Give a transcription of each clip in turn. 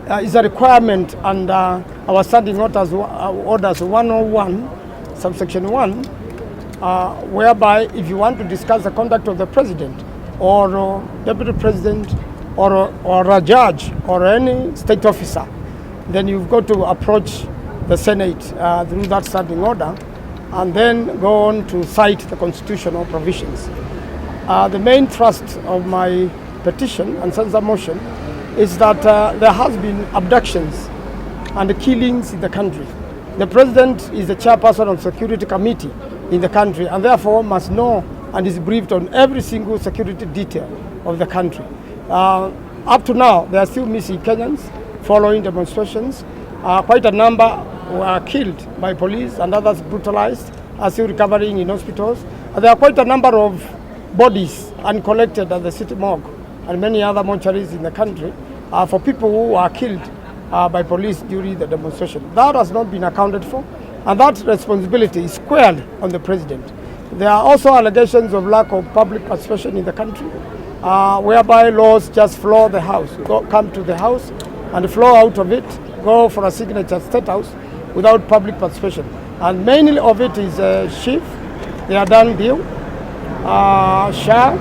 is a requirement under our standing orders 101, subsection 1, whereby if you want to discuss the conduct of the president or deputy president or a judge or any state officer, then you've got to approach the Senate through that standing order and then go on to cite the constitutional provisions. The main thrust of my petition and censure motion is that there has been abductions and killings in the country. The president is the chairperson of security committee in the country and therefore must know and is briefed on every single security detail of the country. Up to now, there are still missing Kenyans following demonstrations. Quite a number were killed by police and others brutalized, are still recovering in hospitals. And there are quite a number of bodies uncollected at the city morgue and many other mortuaries in the country for people who were killed by police during the demonstration. That has not been accounted for, and that responsibility is squarely on the president. There are also allegations of lack of public participation in the country, whereby laws just floor the house, come to the house and flow out of it, go for a signature state house without public participation. And mainly of it is SHIF, they are done deal, SHA,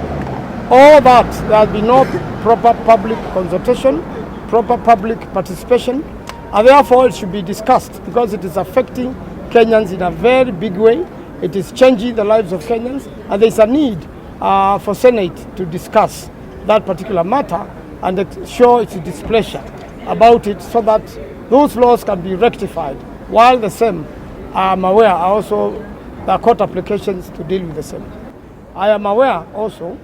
all that. There has been no proper public consultation, proper public participation, and therefore it should be discussed because it is affecting Kenyans in a very big way. It is changing the lives of Kenyans, and there is a need for Senate to discuss that particular matter and show its displeasure about it so that those laws can be rectified. While the same, I am aware also there are court applications to deal with the same. I am aware also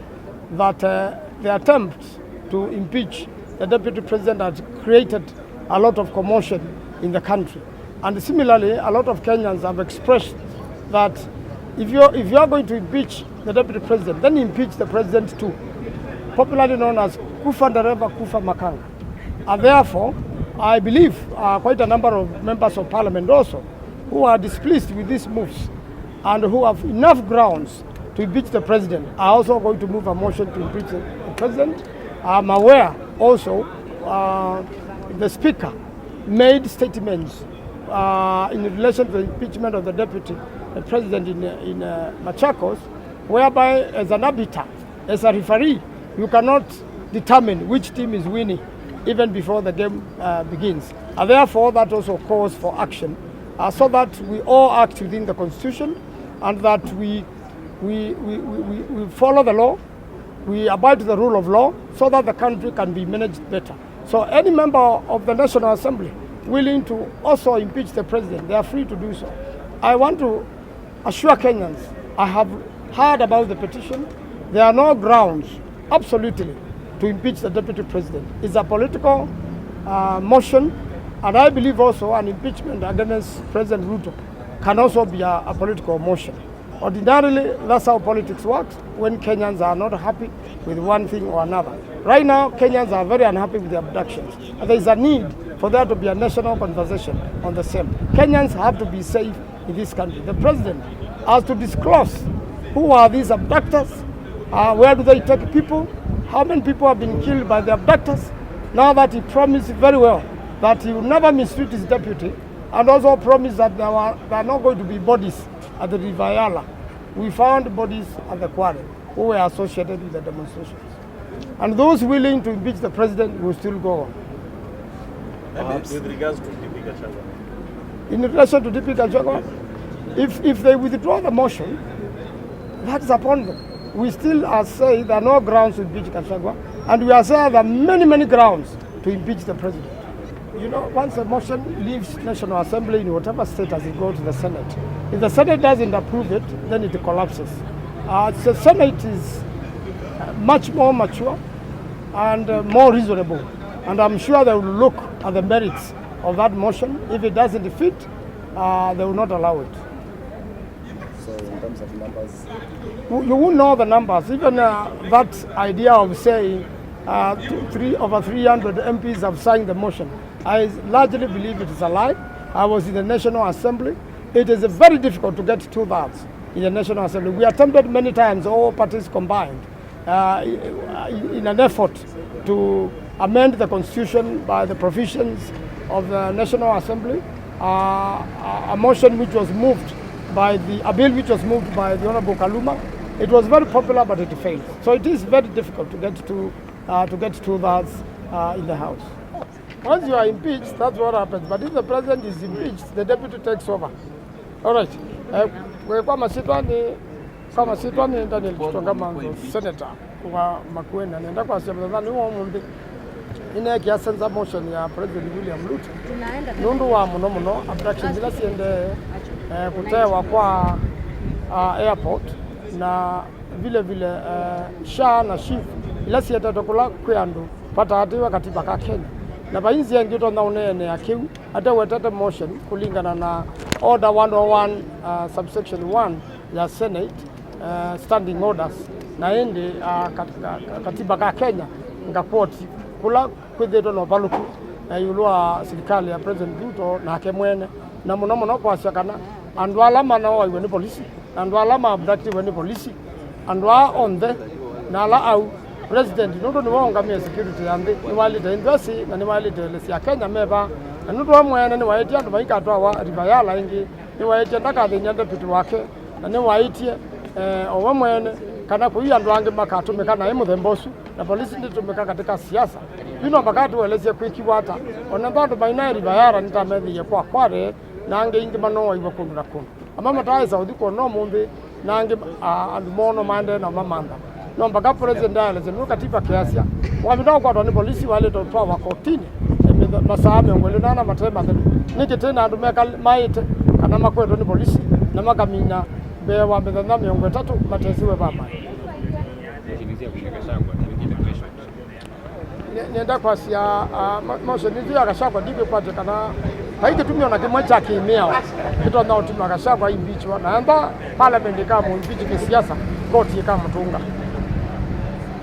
that the attempt to impeach the deputy president has created a lot of commotion in the country. And similarly, a lot of Kenyans have expressed that if you are going to impeach the deputy president, then impeach the president too, popularly known as KUFA DEREVA, KUFA MAKANGA. And therefore, I believe quite a number of members of parliament also who are displeased with these moves and who have enough grounds to impeach the president are also going to move a motion to impeach the president. I'm aware also the speaker made statements in relation to the impeachment of the deputy president in Machakos, whereby as an arbiter, as a referee, you cannot determine which team is winning even before the game begins. And therefore, that also calls for action so that we all act within the Constitution and that we follow the law, we abide to the rule of law so that the country can be managed better. So any member of the National Assembly willing to also impeach the president, they are free to do so. I want to assure Kenyans, I have heard about the petition. There are no grounds, absolutely, to impeach the deputy president. It's a political motion, and I believe also an impeachment against President Ruto can also be a political motion. Ordinarily, that's how politics works when Kenyans are not happy with one thing or another. Right now, Kenyans are very unhappy with the abductions. And there is a need for there to be a national conversation on the same. Kenyans have to be safe in this country. The president has to disclose who are these abductors, where do they take people, how many people have been killed by the abductors. Now that he promised very well that he will never mistreat his deputy, and also promised that there are not going to be bodies at the River Yala. We found bodies at the quarry who were associated with the demonstrations. And those willing to impeach the president will still go on. And with regards to DP Gachagua? In relation to DP Gachagua, if they withdraw the motion, that's upon them. We still are saying there are no grounds to impeach Gachagua, and we are saying there are many, many grounds to impeach the president. You know, once a motion leaves National Assembly in whatever state as it goes to the Senate, if the Senate doesn't approve it, then it collapses. The Senate is much more mature and more reasonable, and I'm sure they will look at the merits of that motion. If it doesn't fit, they will not allow it. So in terms of numbers? You won't know the numbers. Even that idea of saying over 300 MPs have signed the motion, I largely believe it is a lie. I was in the National Assembly. It is very difficult to get 2/3 in the National Assembly. We attempted many times, all parties combined, in an effort to amend the constitution by the provisions of the National Assembly, a motion which was moved by a bill which was moved by the Honorable Kaluma. It was very popular, but it failed. So it is very difficult to get to that in the House. Once you are impeached, that's what happens. But if the president is impeached, the deputy takes over. All right. Kama sitwani ndani kutoka manzo senator kwa Makueni anaenda kwa sababu nadhani huo mumbi ine kiasenza motion ya President William Ruto. Nundu wa muno abduction bila siende kutewa kwa airport na vile sha na chief ila siete tokula kyandu pata hatiwa katiba ka Kenya na bainzi yangi to ne ya kiu ata wetete motion kulingana na order 101 subsection 1 ya Senate standing orders na ende katiba ka Kenya ngapoti kula kwithito no baluku yulwa serikali ya President Ruto na kemwene na muno kwa shakana andu alama na wa ni polisi andu alama abductive ni polisi andu on the na la au president nundo ni wonga me security yambe ni wali de ndwasi na ni wali de lesi ya Kenya meba nundo amwene ni waiti andu maika atwa ribayala ingi ni waiti ndaka de nyande pitu wake na ni waiti owa mwene kana kuya andu ange makatumika na imuthembosu na polisi nditumika katika siasa bino bakatu weleze kwikiwata ona bandu baina ribayala nitamethi kwa kware nange ingi mano ibo kundura kundu amama tae saudi ko no mumbi nange andu mono mande na mamanda no mpaka president ale zenu katiba kiasia wabida kwa ni polisi wale to twa wa kotini masame ngwele nana matema niki tena andu meka maite kana makweto ni polisi na makamina be wa bedana miongo 3 matesiwe baba nienda kwa sia motion ndio akashakwa dibe kwa kana haiki tumio na kimwe cha kimeo kitu na utumwa akashakwa impeachment na anda parliament kama impeach kisiasa koti kama mtunga